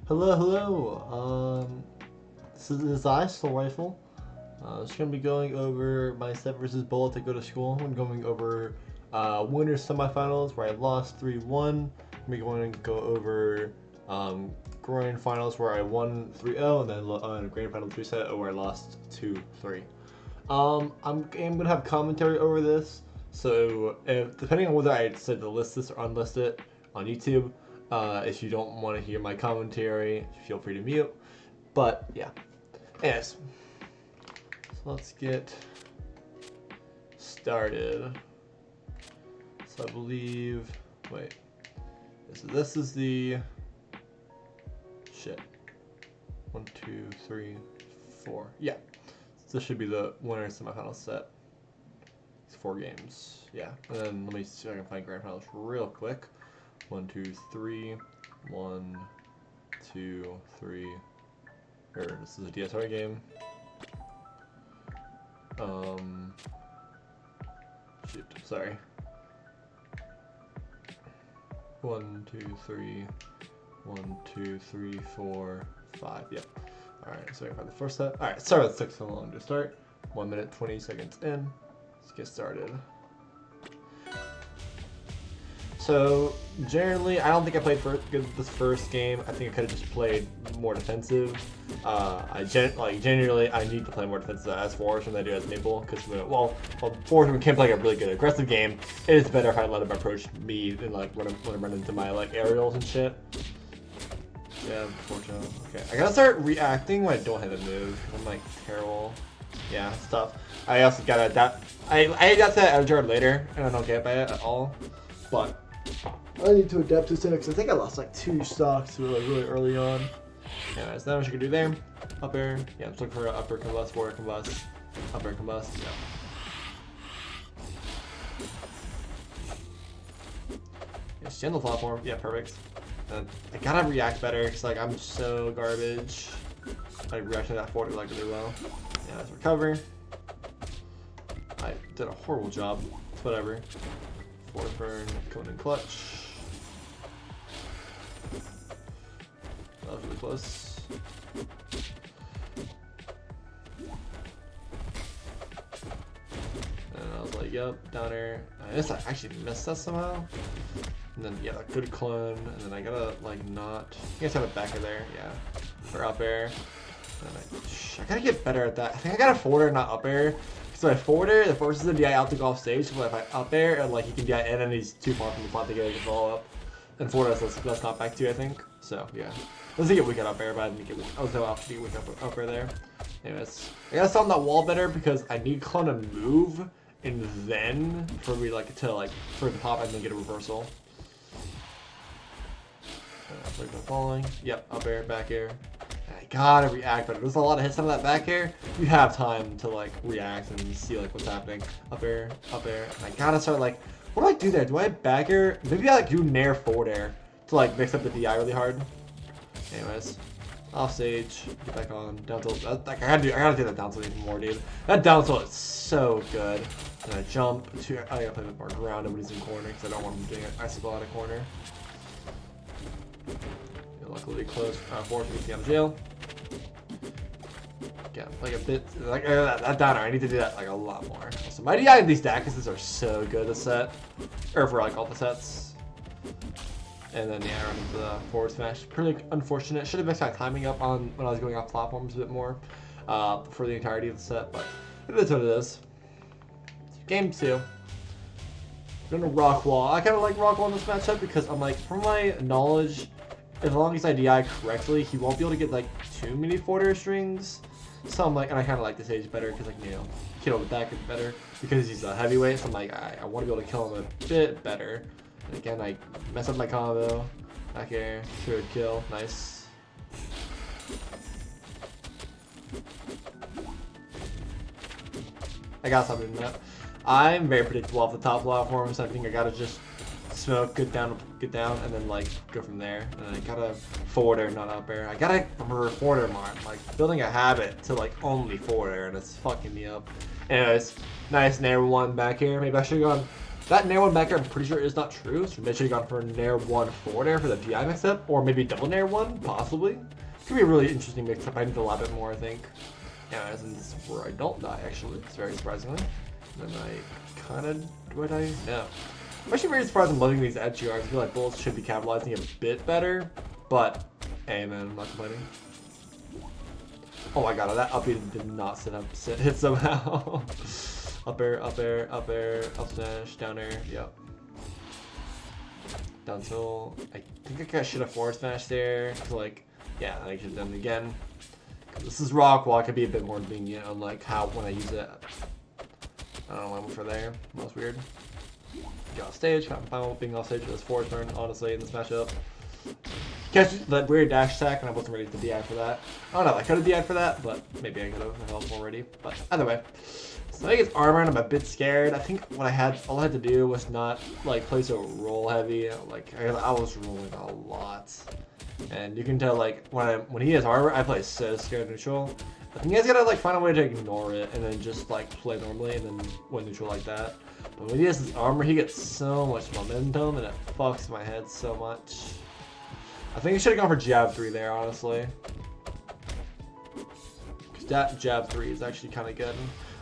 Hello, hello. This is I, Soulrifle. Just gonna be going over my set versus bullet to go to school. I'm going over winners semifinals where I lost 3-1. I'm going to go over grand finals where I won 3-0, and then grand final 3 set where I lost 2-3. I'm gonna have commentary over this. So depending on whether I decide to list this or unlist it on YouTube, if you don't want to hear my commentary, feel free to mute. But yeah, anyways, so let's get started. So I believe, wait, this is the shit. 1, 2, 3, 4. Yeah, this should be the winner semifinal set. It's 4 games. Yeah, and then let me see if I can find grand finals real quick. 1, 2, 3. 1, 2, 3. This is a DSR game. Shoot, sorry. 1, 2, 3. 1, 2, 3, 4, 5. Yep. Alright, so I find the first set. Alright, sorry that took so long to start. 1 minute, 20 seconds in. Let's get started. So generally, I don't think I played good this first game. I think I could have just played more defensive. Generally, I need to play more defensive as Forrest than I do as Maple, because Forrest can play a really good aggressive game. It is better if I let him approach me and like when I run into my like aerials and shit. Yeah, unfortunately. Okay, I gotta start reacting when I don't have a move. I'm like terrible. Yeah, it's tough. I also gotta adapt. I got to that edge guard later, and I don't get by it at all. But I need to adapt to Cynics. I think I lost like 2 stocks really early on. Anyways, not much I can do there. Up air. Yeah, I'm just looking for an upper combust, forward combust, upper combust. Yeah. Yeah, stand the platform. Yeah, perfect. I gotta react better because like I'm so garbage. I reacted to that forward like really well. Yeah, let's recover. I did a horrible job. Whatever. Forward burn, cone and clutch. That was really close. And I was like, yep, down air. I guess I actually missed that somehow. And then, yeah, good clone. And then I gotta, like, not. I guess I have it back in there, yeah. Or up air. And I gotta get better at that. I think I gotta forward air, not up air. So if I forward air, the forces the DI out to go off stage. But if I up air, and like he can DI in and he's too far from the plot to get a follow up. And forward air, that's not back to, I think. So yeah, let's get weak at up air, but I didn't get weak. I was no off to get weak up air there. Anyways, I gotta stop on that wall better because I need clone to move and then for me like to like for the pop and then get a reversal. Like falling. Yep, up air, back air. I gotta react, but there's a lot of hits on that back air. You have time to like react and see like what's happening. Up air, up air. And I gotta start like, what do I do there? Do I back air? Maybe I like do nair forward air to like mix up the DI really hard. Anyways, off stage, get back on down tilt. I gotta do that down tilt even more, dude. That down tilt is so good. And I jump to. I gotta play with more ground. Nobody's in corner because I don't want him doing an icicle out of corner. Luckily close forward to get out of jail. Yeah, like a bit like that downer. I need to do that like a lot more. So my DI and these Dacuses are so good this set, or for like all the sets. And then yeah, I run into the forward smash. Pretty unfortunate. Should have mixed my timing up on when I was going off platforms a bit more for the entirety of the set, but it is what it is. Game 2. I'm gonna rock wall. I kind of like rock wall in this matchup because I'm like, from my knowledge, as long as I DI correctly, he won't be able to get like too many forward strings. So I'm like, and I kind of like this stage better because like, you know, kill with that gets better because he's a heavyweight. So I'm like, I want to be able to kill him a bit better. And again, I mess up my combo. Back air, third kill, nice. I gotta stop doing that. I'm very predictable off the top platform, so I think I gotta just smoke, get down, and then like go from there. And I gotta forward air, not up air. I gotta forward air more. I'm like building a habit to like only forward air, and it's fucking me up. Anyways, nice nair one back here. Maybe I should have gone That Nair 1 back air, I'm pretty sure is not true. So they should have gone for Nair 1 forward air for the GI mix-up, or maybe double Nair 1, possibly. Could be a really interesting mix-up. I need to lab it more, I think. Yeah, this is where I don't die, actually. It's very surprisingly. Then I kind of... Do I die? No. I'm actually very surprised I'm loving these edge guards. I feel like bullets should be capitalizing a bit better, but hey man, I'm not complaining. Oh my god, that up did not hit somehow. Up air, up air, up air, up smash, down air, yep. Down tilt. I think I should have forward smash there. So like, yeah, I should have done it again. This is rock wall, I could be a bit more lenient on like how when I use it. I don't know why I went for there. That was weird. Get off stage, kind of fine with being off stage with this forward turn, honestly, in this matchup. Catch that weird dash attack, and I wasn't ready to DI for that. I don't know, I could have DI'd for that, but maybe I could have helped already. But either way. So I get armor and I'm a bit scared. I think what all I had to do was not like play so roll heavy. Like I was rolling a lot. And you can tell like when he has armor, I play so scared neutral. I think you guys gotta like find a way to ignore it and then just like play normally and then win neutral like that. But when he has his armor, he gets so much momentum and it fucks my head so much. I think I should have gone for jab 3 there, honestly. Because that jab 3 is actually kind of good.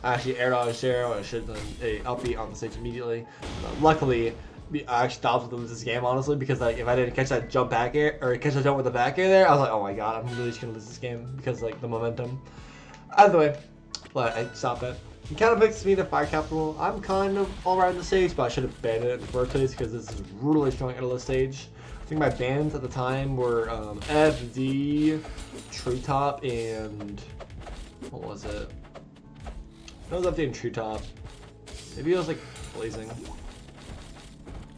I actually air dodged there, I should have done a upbeat on the stage immediately. Luckily, I actually stopped with this game, honestly, because like if I didn't catch that jump back air, or catch that jump with the back air there, I was like, oh my god, I'm really just going to lose this game because like the momentum. Either way, but I stopped it. It kind of makes me the fire capital. I'm kind of all right on the stage, but I should have banned it in the first place because this is really strong at the stage. I think my bans at the time were FD, Treetop, and what was it? It was FD and Treetop. Maybe it was like Blazing,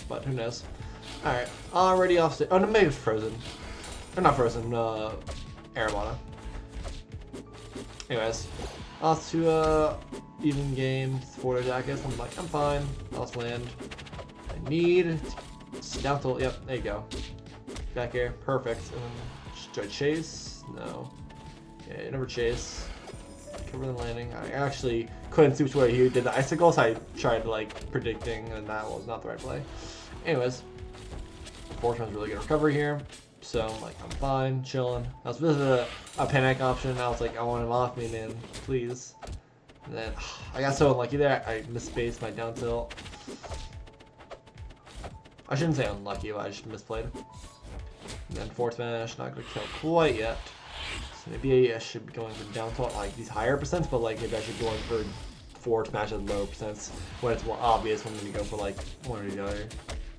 but who knows? All right, already off stage. Oh no, maybe it's Frozen. Or not Frozen. Aramata. Anyways, off to even game forward jackets. I'm like, I'm fine. Lost land. I need down tilt. Yep, there you go. Back air, perfect. Should I chase? No. Yeah, never chase. Cover the landing. I actually couldn't see which way he did the icicle, so I tried like predicting, and that was not the right play. Anyways, forward one's really good recovery here. So I'm like, I'm fine, chilling. This is a panic option. I was like, I want him off me, man, please. And then I got so unlucky there. I misspaced my down tilt. I shouldn't say unlucky, but I just misplayed. And then forward smash, not gonna kill quite yet. So maybe I should be going for down tilt like these higher percents, but like maybe I should be going for forward smash at lower percents when it's more obvious when we go for like one or the other.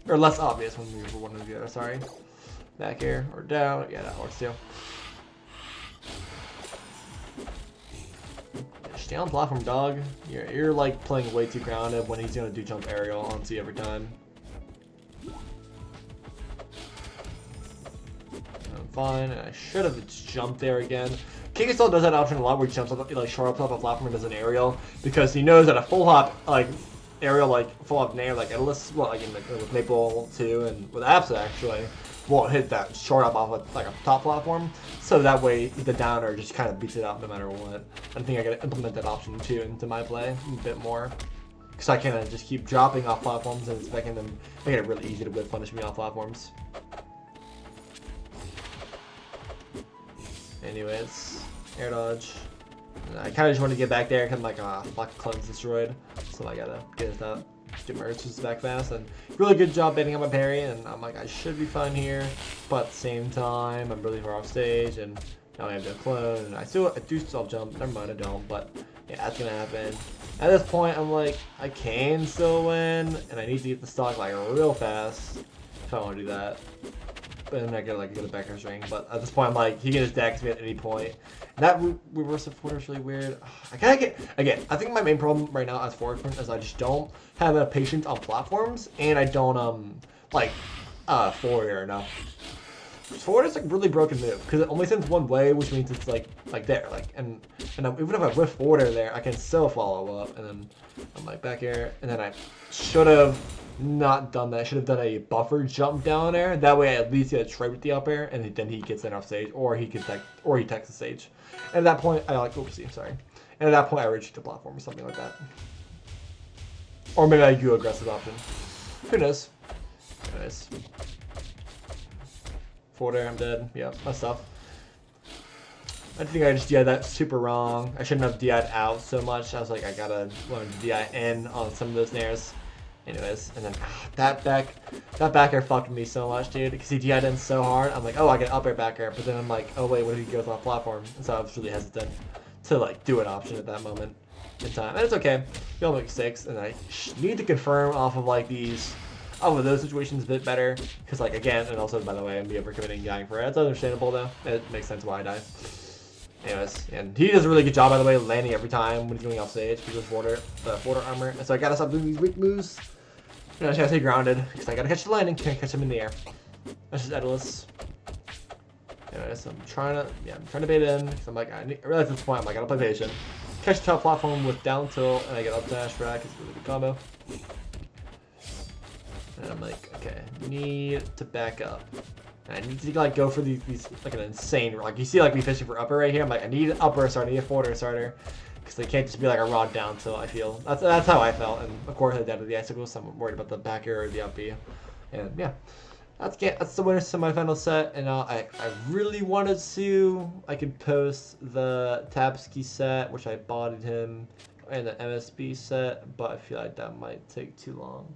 Or less obvious when we go for one or the other, sorry. Back air or down, yeah, that works too. Stay on platform, dog. You're like playing way too grounded when he's gonna do jump aerial onto you every time. I'm fine. I should have jumped there again. King still does that option a lot where he jumps up, like short up a platform and does an aerial because he knows that a full hop like aerial like full hop nair like Endless, well, like in with Maple 2 and with Absa actually won't hit that short up off of, like a top platform, so that way the downer just kind of beats it out no matter what. I think I gotta implement that option too into my play a bit more, because I can't just keep dropping off platforms and expecting them, making it really easy to whip punish me off platforms. Anyways, air dodge. I kind of just want to get back there because like fuck, clone's destroyed, so I gotta get it up. Get my Ursus back fast, and really good job baiting up my parry, and I'm like, I should be fine here, but at the same time, I'm really far off stage, and now I have no clone, and I do still jump, never mind, I don't, but yeah, that's gonna happen. At this point, I'm like, I can still win, and I need to get the stock like real fast, if I want to do that. But then I get like a back air string, but at this point, I'm like, he can just dax me at any point. And that reverse of forward is really weird. I kind of get, again, I think my main problem right now as forward is I just don't have enough patience on platforms, and I don't, like, forward air enough. Forward is like really broken move, because it only sends one way, which means it's like there, like, and even if I whiff forward air there, I can still follow up, and then I'm like back air, and then I should have not done that. I should have done a buffer jump down air. That way I at least get a trade with the up air, and then he gets in off stage, or he could he techs the stage. And at that point, I like, oopsie, sorry. And at that point, I reach the platform or something like that. Or maybe I do aggressive option. Who knows? Anyways. Forwarder, I'm dead. Yep, messed up. I think I just DI'd that super wrong. I shouldn't have DI'd out so much. I was like, I gotta learn to DI in on some of those nairs. Anyways, and then that back air fucked me so much, dude, because he DI'd in so hard. I'm like, oh, I get up air back air, but then I'm like, oh wait, what if he goes off platform? And so I was really hesitant to like do an option at that moment in time. And it's okay. We all make mistakes, and I need to confirm off of like these. Oh, those situations a bit better, because like again, and also by the way, I'm be overcommitting dying for it. It's understandable though. It makes sense why I die. Anyways, and he does a really good job by the way, landing every time when he's going off stage because of border armor. And so I gotta stop doing these weak moves. And I just gotta stay grounded because I gotta catch the landing, can't catch him in the air. That's just endless. Anyways, I'm trying to bait in because I'm like, I realize at this point I'm like, I gotta play patient. Catch the top platform with down tilt, and I get up dash rack. It's a really good combo. And I'm like, okay, need to back up. And I need to like go for these like an insane, like you see like me fishing for upper right here. I'm like, I need an upper starter, I need a forwarder starter. Because they can't just be like a raw down tilt, I feel. That's how I felt. And of course I down to the icicles, so I'm worried about the back air or the up B. And yeah. That's the winner's semifinal set, and I really wanted to. I could post the Tapsky set, which I bought him, and the MSB set, but I feel like that might take too long.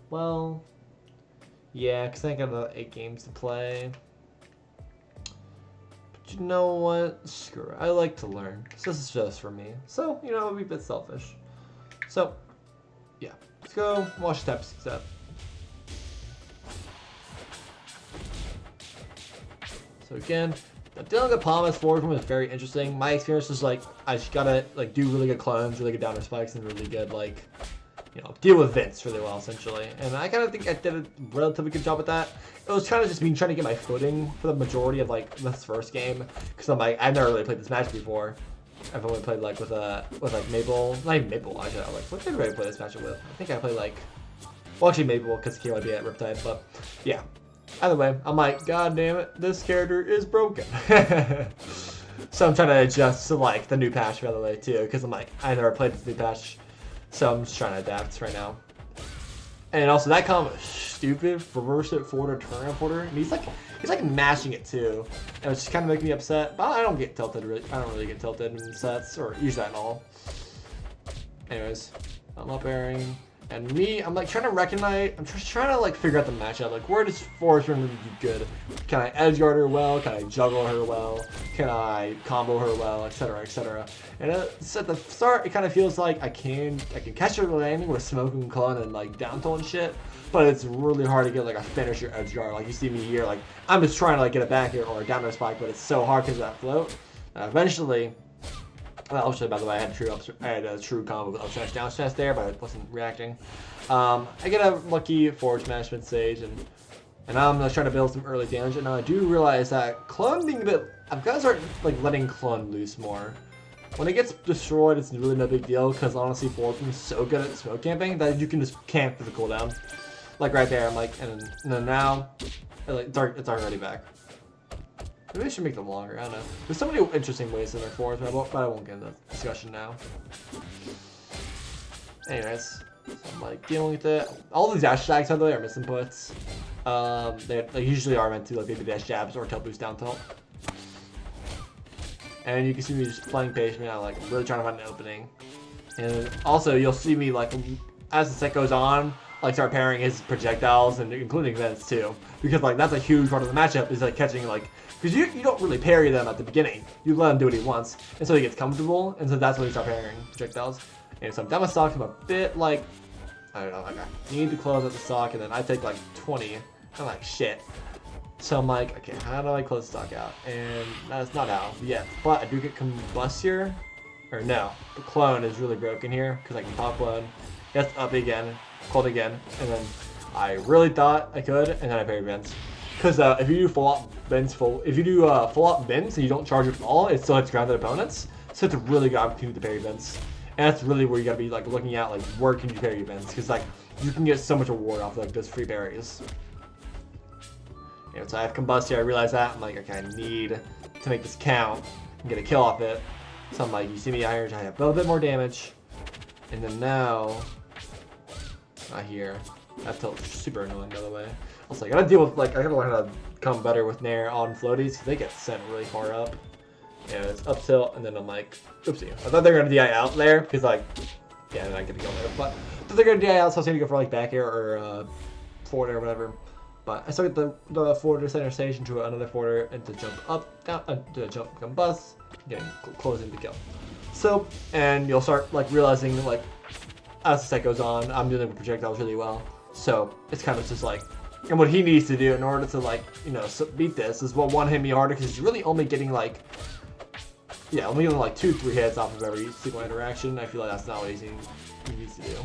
Well, yeah, because I got another 8 games to play. But you know what? Screw it. I like to learn. So this is just for me. So, you know, it would be a bit selfish. So, yeah. Let's go watch the Tapsky set. So again, dealing with Palmas forward from is very interesting. My experience is like I just gotta like do really good clones, really good downer spikes, and really good like deal with Vince really well essentially. And I kind of think I did a relatively good job with that. It was kind of just me trying to get my footing for the majority of like this first game because I'm like I've never really played this match before. I've only played like with like Maple, not even Maple. Actually, like what did I play this match with? I think I played like well actually Maple because KYB at Riptide, but yeah. Either way, I'm like, god damn it, this character is broken. So I'm trying to adjust to like the new patch by the way too, because I'm like, I never played this new patch, so I'm just trying to adapt right now. And also that combo is stupid, reverse it forward or turn around forward, and he's like mashing it too, and it's just kind of making me upset. But I don't get tilted really. I don't really get tilted in sets or use that at all. Anyways, I'm up airing. And me, I'm like trying to recognize, I'm just trying to like figure out the matchup. Like, where does Forrest really do good? Can I edge guard her well? Can I juggle her well? Can I combo her well? Etc. Etc. And so at the start, it kind of feels like I can catch her landing with smoke and clone and like down tilt and shit. But it's really hard to get like a finisher edge guard. Like you see me here, like I'm just trying to like get it back here or a down air spike, but it's so hard because of that float. Eventually. Well, actually, by the way, I had a true combo with up smash, down smash there, but I wasn't reacting. I get a lucky forward smash mid stage, and I'm just trying to build some early damage. And now I do realize that clone being a bit, I've got to start like letting clone loose more. When it gets destroyed, it's really no big deal because honestly, forward is so good at smoke camping that you can just camp for the cooldown. Like right there, I'm like, and then now, it's already back. Maybe I should make them longer, I don't know. There's so many interesting ways in their forwards, but I won't get into the discussion now. Anyways, so I'm like dealing with it. All these dash attacks, by the way, are misinputs. They usually are meant to like baby dash jabs or tilt boost down tilt. And you can see me just playing patient, I'm like really trying to find an opening. And also you'll see me like as the set goes on, like start pairing his projectiles and including vents too. Because like that's a huge part of the matchup is like catching like because you don't really parry them at the beginning. You let him do what he wants. And so he gets comfortable. And so that's when you start parrying projectiles. And so I'm down my stock. I'm a bit like, I don't know, like I need to close at the stock. And then I take like 20. I'm like, shit. So I'm like, okay, how do I close the stock out? And that's not how yet. But I do get combust here. Or no, the clone is really broken here. Because I can pop clone. Gets up again. Clone again. And then I really thought I could. And then I parry vents. Because if you do full up bends and you don't charge it at all, it still hits grounded opponents. So it's a really good opportunity to parry bends. And that's really where you gotta be like looking at like where can you parry bends, because like you can get so much reward off like those free parries. So I have combust here, I realize that. I'm like, okay, I need to make this count and get a kill off it. So I'm like, you see me here, I have a little bit more damage. And then now Not here. That tilt's super annoying, by the way. Also, I gotta deal with, like, I gotta learn how to come better with Nair on floaties, because they get sent really far up. Yeah, it's up tilt, and then I'm like, oopsie. I thought they were gonna DI out there, because, like, yeah, they're not gonna go there, but I thought they're gonna DI out, so I was gonna go for, like, back air or forward air or whatever. But I still get the forwarder center stage into another forwarder, and to jump up, down, to jump, combust, getting closing to kill. So, and you'll start, like, realizing, like, as the set goes on, I'm doing the projectiles really well. So it's kind of just like, and what he needs to do in order to, like, you know, beat this is one hit me harder, because he's really only getting like, yeah, only getting like 2-3 hits off of every single interaction. I feel like that's not what he needs to do.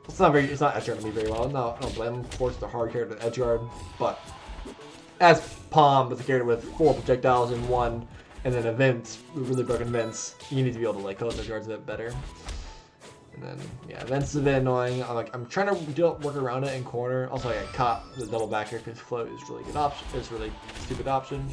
It's not edge guarding me very well. No, I don't blame him. Of course, the hard character to edge guard, but as Palm with a character with 4 projectiles in one, and then a Vince, really broken Vince, you need to be able to like close edge guards a bit better. And then, yeah, Vince is a bit annoying. I'm trying to work around it in corner. Also, I got caught with the double backer because float is really good option. It's really stupid option,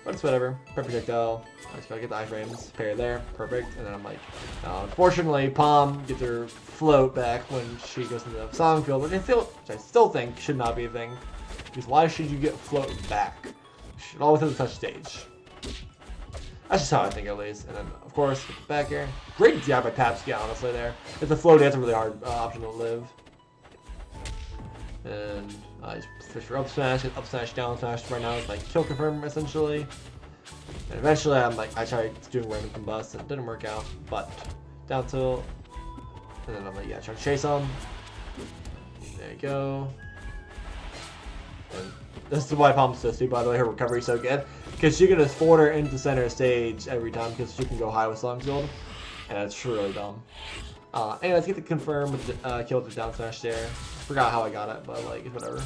but it's whatever. Per projectile. I just gotta get the iframes. Parry there, perfect. And then I'm like, unfortunately, Palm gets her float back when she goes into the song field, which I still think should not be a thing. Because why should you get float back? You should always have the touch stage. That's just how I think, at least. And then, of course, with the back air. Great DI by Tapsky, honestly, there. If the float, that's a really hard option to live. And I just fish for up smash, down smash. Right now it's like kill confirm, essentially. And eventually, I tried doing random combust, and it didn't work out. But down tilt. And then I'm like, yeah, try to chase him. There you go. And this is why Palm's so stupid, by the way. Her recovery's so good. Because she can just forward her into center stage every time because she can go high with Song Field. And it's really dumb. Anyway, let's get the confirm with the kill with the down smash there. Forgot how I got it, but like, whatever.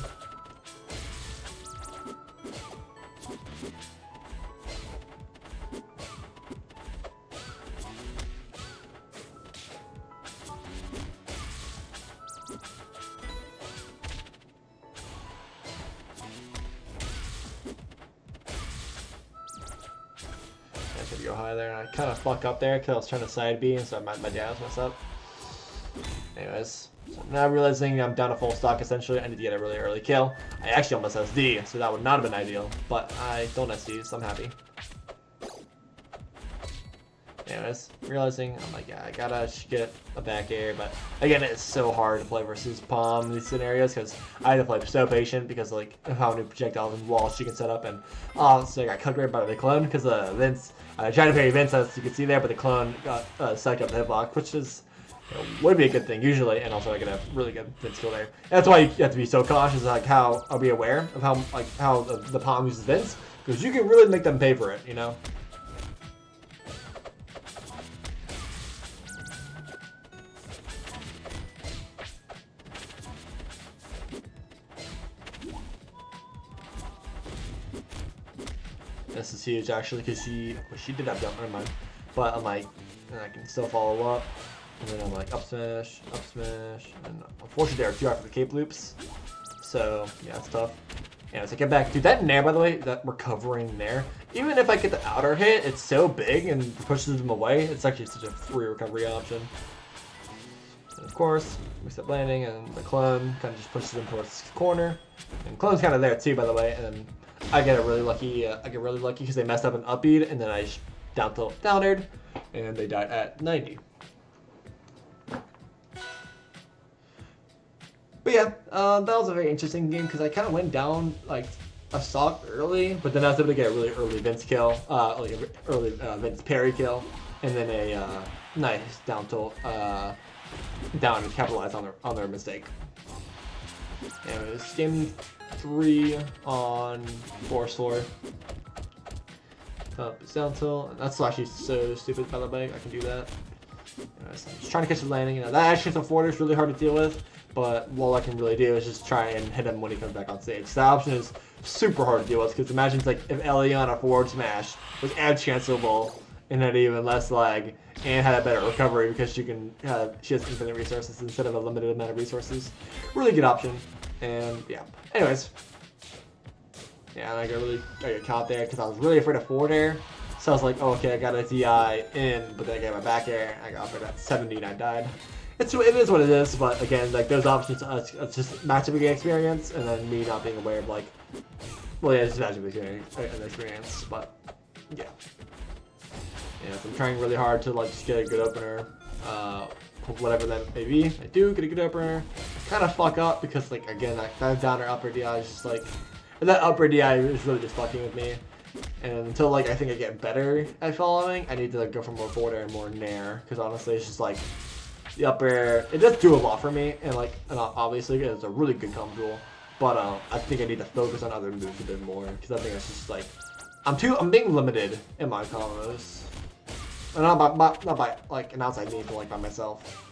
Go high there, and I kind of fuck up there because I was trying to side B, and so my dad messed up. Anyways, so now realizing I'm down to full stock, essentially, I need to get a really early kill. I actually almost SD, so that would not have been ideal, but I don't SD, so I'm happy. Anyways, realizing, I'm like, yeah, I gotta get a back air, but again, it's so hard to play versus Palm in these scenarios, because I had to play so patient, because like, of how many projectiles and walls she can set up, and so I got cut right by the clone, because Vince, I tried to parry Vince, as you can see there, but the clone got sucked up the hitbox, which is, you know, would be a good thing usually, and also I get a really good Vince skill there. And that's why you have to be so cautious, like how I'll be aware of how the Palm uses Vince, because you can really make them pay for it, you know. This is huge actually, because she did have jump, never mind. But I'm like, and I can still follow up, and then I'm like up smash, and unfortunately there are 2 after the cape loops, so yeah, it's tough. And as I get back, dude, that nair, by the way, that recovering nair, even if I get the outer hit, it's so big and pushes them away. It's actually such a free recovery option. And of course, mix up landing, and the clone kind of just pushes them towards the corner. And clone's kind of there too, by the way, and then I get really lucky because they messed up an up beat, and then I down tilt down aired, and they died at 90. But yeah, that was a very interesting game because I kind of went down like a stock early, but then I was able to get a really early Vince kill, like an early Vince parry kill, and then a nice down tilt down and capitalize on their mistake. And it was game 3 on force floor. Up down tilt. That's actually so stupid, by the way. I can do that. Anyways, I'm just trying to catch the landing. You know, that actually is forward is really hard to deal with, but all I can really do is just try and hit him when he comes back on stage. So that option is super hard to deal with because imagine it's like if Ellie on a forward smash was edge cancelable and had even less lag and had a better recovery because she has infinite resources instead of a limited amount of resources. Really good option. And yeah. Anyways. Yeah, I got caught there because I was really afraid of forward air. So I was like, oh, okay, I got a DI in, but then I got my back air. I got offered at 70 and I died. it is what it is, but again, like those options, it's just matchup experience, and then me not being aware of like, well, yeah, it's matchup experience, but yeah. Yeah, so I'm trying really hard to like just get a good opener, whatever that may be. I do get a good opener, kind of fuck up because like again, that down or upper DI is just like, and that upper DI is really just fucking with me. And until like I think I get better at following, I need to like, go for more forward air and more nair, because honestly, it's just like. The up air, it does do a lot for me, and like, and obviously it's a really good combo tool, but I think I need to focus on other moves a bit more, because I think it's just like, I'm being limited in my combos, and not by like an outside need, but like by myself.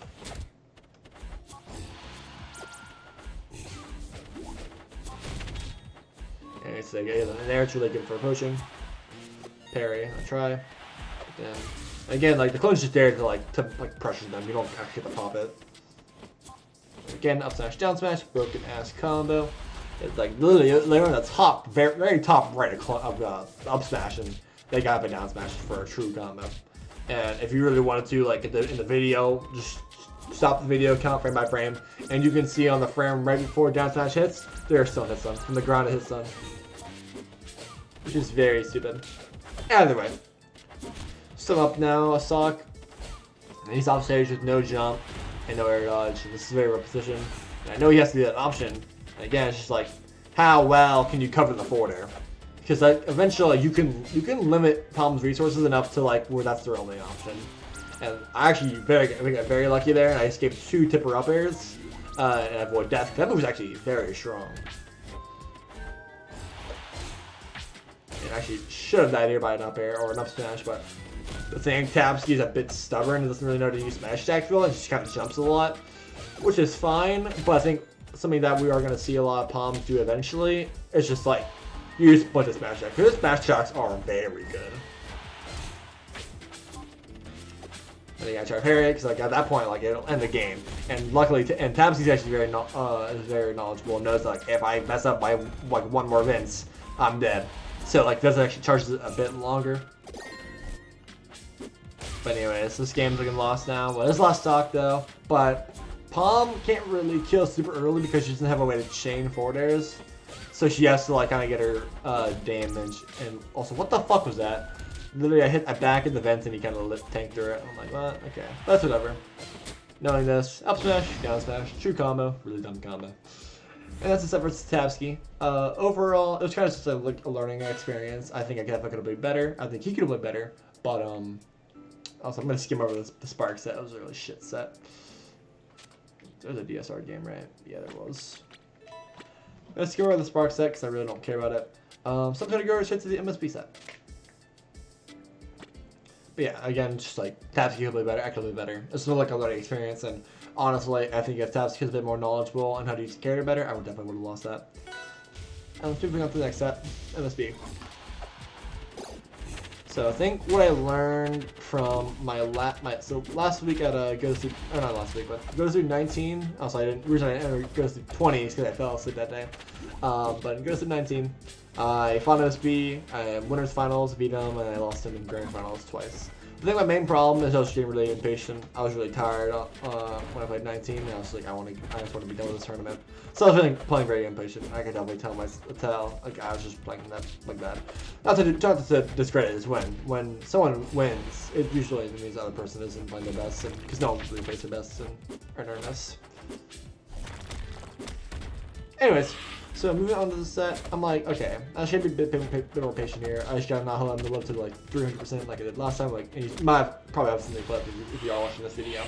And it's like, an air, it's really good for approaching. Parry, I try, then. Again, like the clone's just there to like pressure them. You don't actually have to pop it. Again, up smash, down smash, broken ass combo. It's like literally on the top, very top right of up smash, and they got up and down smash for a true combo. And if you really wanted to, like in the video, just stop the video, count frame by frame, and you can see on the frame right before down smash hits, there are still hits on from the ground it hits on, which is very stupid. Either way. Still up now, a sock. And he's off stage with no jump and no air dodge. This is very rough position. And I know he has to do that option. And again, it's just like, how well can you cover the forward air? Because like, eventually you can limit Palm's resources enough to like where that's their only option. And I actually got very lucky there, and I escaped 2 tipper up airs and avoid death. That move was actually very strong. And actually should have died here by an up air or an up smash, but. The thing, Tabsky is a bit stubborn and doesn't really know how to use smash attack field, and just kind of jumps a lot, which is fine, but I think something that we are going to see a lot of Palms do eventually is just like use a bunch of smash attacks, because smash attacks are very good. And you gotta try to parry it, because like at that point, like it'll end the game. And luckily, and Tabsky's actually very knowledgeable and knows that like if I mess up by like one more Vince, I'm dead. So like doesn't actually charge it a bit longer. But anyways, this game's looking lost now. Well, it's lost stock though. But Palm can't really kill super early because she doesn't have a way to chain forward airs. So she has to like kind of get her damage. And also, what the fuck was that? Literally, I back at the vent and he kind of tanked her. I'm like, what? Okay, that's whatever. Knowing this, up smash, down smash, true combo, really dumb combo. And that's a set versus Tabsky. Overall, it was kind of just a learning experience. I think I could have played better. I think he could have played better. But also, I'm going to skim over the Spark set. It was a really shit set. There was a DSR game, right? Yeah, there was. Let's skim over the Spark set because I really don't care about it. So I'm going to go straight to the MSB set. But yeah, again, just like Tabsky could play better, I could play better. It's still like a learning experience, and honestly, I think if Tabsky was a bit more knowledgeable on how to use the character better, I definitely would have lost that. And let's move on to the next set, MSB. So I think what I learned from so last week at not last week, but Gozu 19. Also, the reason I didn't enter Gozu 20 is because I fell asleep that day. But in Gozu 19, I fought MSB, I winners finals, beat him, and I lost him in grand finals twice. I think my main problem is I was getting really impatient. I was really tired when I played 19, and I was like, I just want to be done with this tournament. So I was playing very impatient. I could definitely tell like I was just playing that like that. Not to discredit his win. When someone wins, it usually means the other person isn't playing their best, because no one really plays their best in earnest. Anyways. So moving on to the set, I'm like, okay, I should be a bit more patient here. I just gotta not hold on the live to like 300% like I did last time. Like, and you might probably have seen the clip if you are watching this video,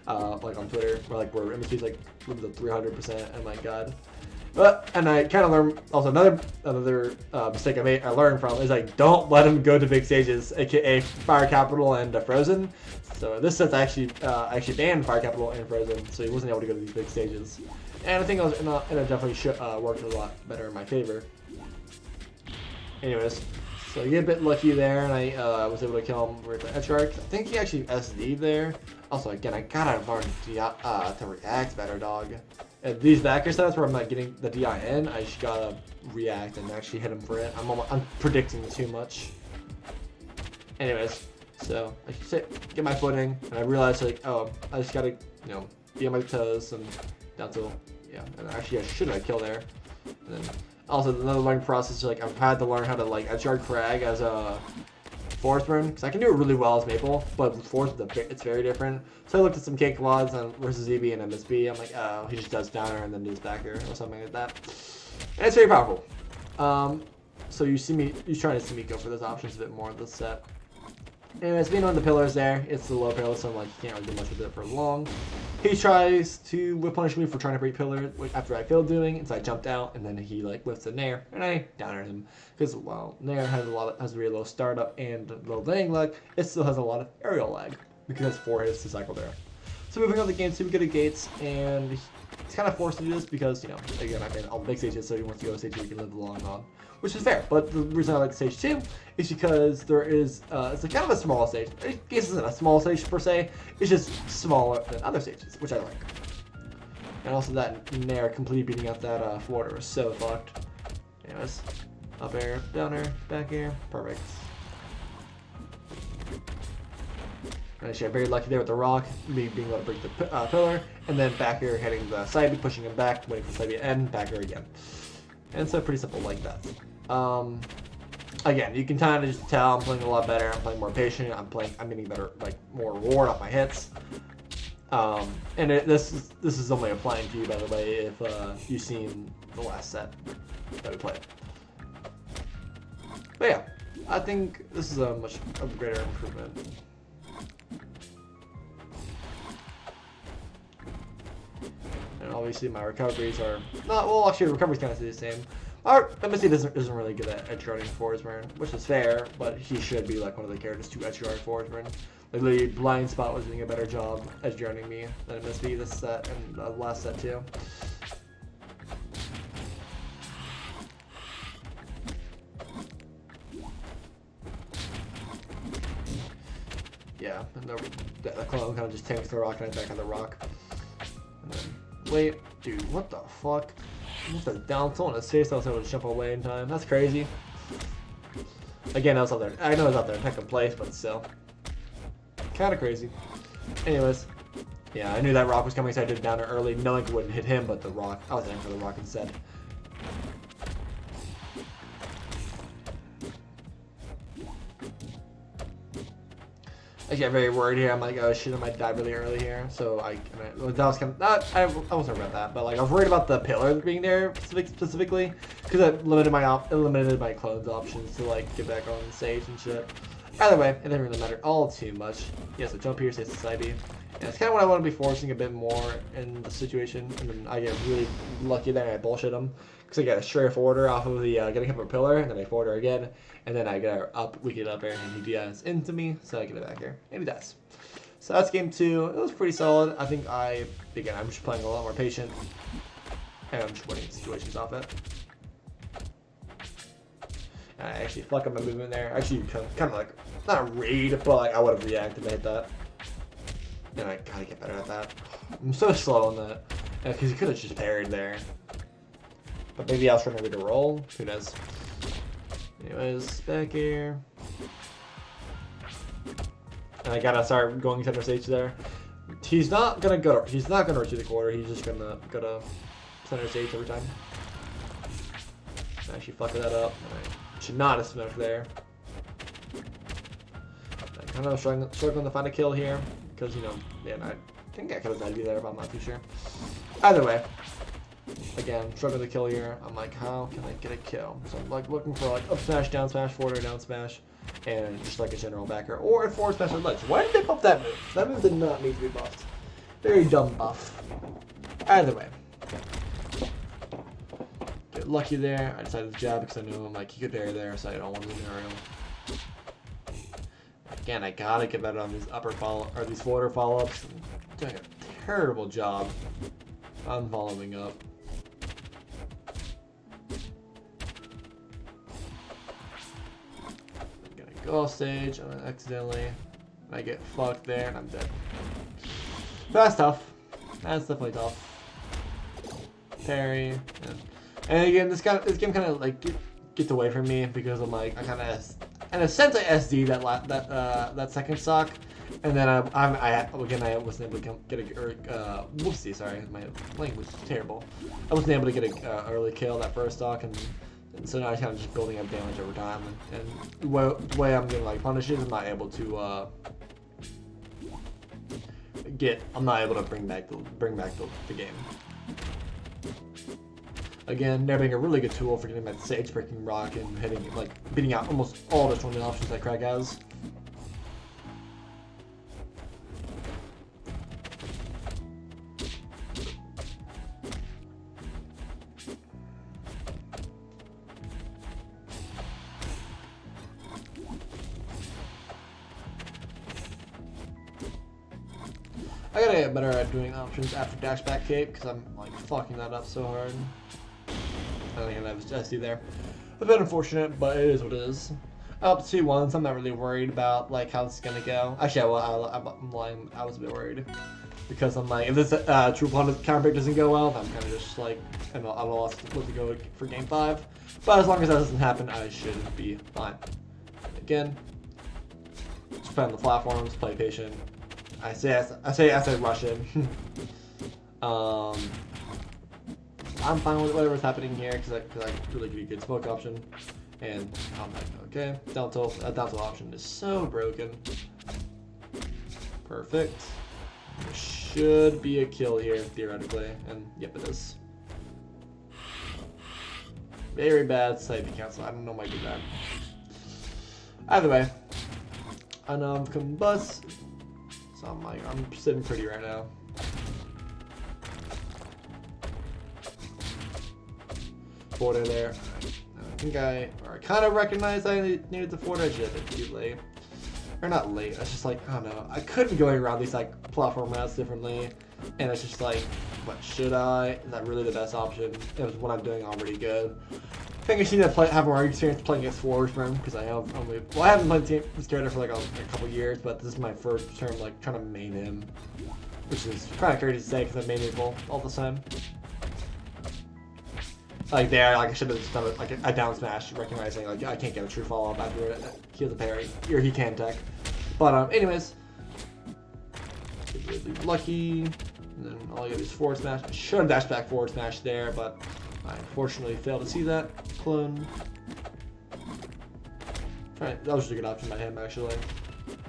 like on Twitter, where MSB's like live to 300%. Oh my god! And I kind of learned also another mistake I learned from is like don't let him go to big stages, aka Fire Capital and Frozen. So this set's actually banned Fire Capital and Frozen, so he wasn't able to go to these big stages. And I think it definitely worked a lot better in my favor. Anyways, so you get a bit lucky there, and I was able to kill him with the edge guard. I think he actually SD'd there. Also, again, I gotta learn to react better, dog. At these backer sets where I'm not getting the DI in, I just gotta react and actually hit him for it. I'm predicting too much. Anyways, so I get my footing, and I realized like, oh, I just gotta, be on my toes and down to, yeah. And actually, I should have killed there. And then also another learning process, like I've had to learn how to like edge guard Crag as a Forest Burn, because I can do it really well as Maple, but with Forest it's very different. So I looked at some cake VODs on versus EB and MSB. I'm like, oh, he just does downer and then does backer or something like that. And it's very powerful. So you trying to see me go for those options a bit more in this set. Anyways, being on the pillars there, it's the low pillar, so I'm like, you can't really do much with it for long. He tries to whip punish me for trying to break pillar after I failed doing it, so I jumped out, and then he like lifts a Nair, and I downer him. Because while Nair has a really low startup and low laying lag, it still has a lot of aerial lag, because it has 4 hits to cycle there. So moving on the game, super good at gates, and he's kind of forced to do this because, you know, again, I mean, I'll make stage hits, so he wants to go to stage 2 he can live long on. Which is fair, but the reason I like stage 2 is because there is, it's like kind of a small stage. Gates isn't a small stage per se, it's just smaller than other stages, which I like. And also that Nair completely beating out that Florida was so fucked. Anyways, up air, down air, back air, perfect. Actually, I'm very lucky there with the rock, being able to break the pillar, and then back air hitting the side B, pushing him back, waiting for side B to end, back air again. And so pretty simple like that. Again, you can kind of just tell I'm playing a lot better. I'm playing more patient. I'm getting better, like more reward off my hits. And this is only applying to you, by the way, if you've seen the last set that we played. But yeah, I think this is a much greater improvement. And obviously my recoveries are not, well actually the recoveries kind of stay the same. Our MSC isn't really good at edge guarding Forest Burn, which is fair, but he should be like one of the characters to edge guard Forest Burn. Like literally Blind Spot was doing a better job edge guarding me than MSB this set and the last set too. Yeah, and the clone kind of just tanks the rock and I back on the rock. And then, wait, dude, what the fuck? I must have down tilt on his face, I was able to jump away in time. That's crazy. Again, I was out there. I know I was out there in second place, but still. Kind of crazy. Anyways, yeah, I knew that rock was coming, so I did down early, knowing it wouldn't hit him, but the rock. I was aiming for the rock instead. I get very worried here. I'm like, oh shit, I might die really early here. So that was kind of, I wasn't about that, but like I was worried about the pillar being there specifically because it limited my clones options to like get back on stage and shit. Either way, it didn't really matter all too much. Yeah, so jump here, stays society. And it's kind of what I want to be forcing a bit more in the situation. And then I get really lucky there and I bullshit him. Because I get a straight forwarder off of the getting him a pillar, and then I forwarder again, and then I get up, we get up air, and he dies into me, so I get it back here, and he dies. So that's game 2. It was pretty solid. I think again, I'm just playing a lot more patient, and I'm just winning situations off it. And I actually fuck up my movement there. Actually, kind of like, not raid, but like I would have reacted to hit that. And I gotta get better at that. I'm so slow on that, because he could have just parried there. But maybe I was trying to read a roll. Who knows? Anyways, back here. And I gotta start going center stage there. He's not gonna reach the quarter. He's just gonna go to center stage every time. I actually fucked that up. I should not have smoked there. I'm kind of struggling to find a kill here because you know, man, I think I could have died there, but I'm not too sure. Either way. Again, struggling to kill here. I'm like, how can I get a kill? So I'm like looking for like up smash, down smash, forward, down smash, and just like a general backer or a forward smash or ledge. Why did they buff that move? That move did not need to be buffed. Very dumb buff. Either way. Get lucky there. I decided to jab because I knew him like he could parry there, so I don't want to lose him. Again, I gotta get better on these upper follow or these forwarder follow-ups. I'm doing a terrible job on following up. Go off stage, and accidentally I get fucked there and I'm dead. That's tough. That's definitely tough. Parry. And again, this game kind of like gets away from me because I'm like I kind of in a sense I SD that second stock, And then I wasn't able to get a whoopsie, sorry, my language is terrible. I wasn't able to get a early kill that first stock, and so now I'm kind of just building up damage over time. And the way I'm getting like punishes, I'm not able to I'm not able to bring back the game. Again, there being a really good tool for getting that sage breaking rock and beating out almost all the tournament options that Craig has. I gotta get better at doing options after dash back cape because I'm like fucking that up so hard. I think I have a SD there. A bit unfortunate, but it is what it is. Up 2-1, so I'm not really worried about like how this is gonna go. Actually, I'm lying. I was a bit worried because I'm like, if this true opponent counter pick doesn't go well, then I'm kind of just like I'm a loss to go for game 5. But as long as that doesn't happen, I should be fine. Again, just play on the platforms, play patient. I say as I rush in. I'm fine with whatever's happening here because I really get a good smoke option, and I'm like, okay, down tilt option is so broken. Perfect. There should be a kill here theoretically, and yep, it is. Very bad side cancel. I don't know why I did that. Either way, combust. So I'm sitting pretty right now. Forward there. I think I kind of recognized I needed the forward. I just did it too late. Or not late. It's just like, I don't know. I could be going around these like platform routes differently. And it's just like, what should I? Is that really the best option? It was what I'm doing already good. I think I should have more experience playing against forwards from because I haven't played this character for like a couple years, but this is my first term like trying to main him, which is kind of crazy to say because I main people all the time. Like there, like I should have just done like a down smash, recognizing like I can't get a true follow up after he has a parry, or he can tech. But anyways, really lucky. And then all I got is forward smash. I should have dashed back forward smash there, but I unfortunately failed to see that. Clone. Right, that was just a good option by him actually.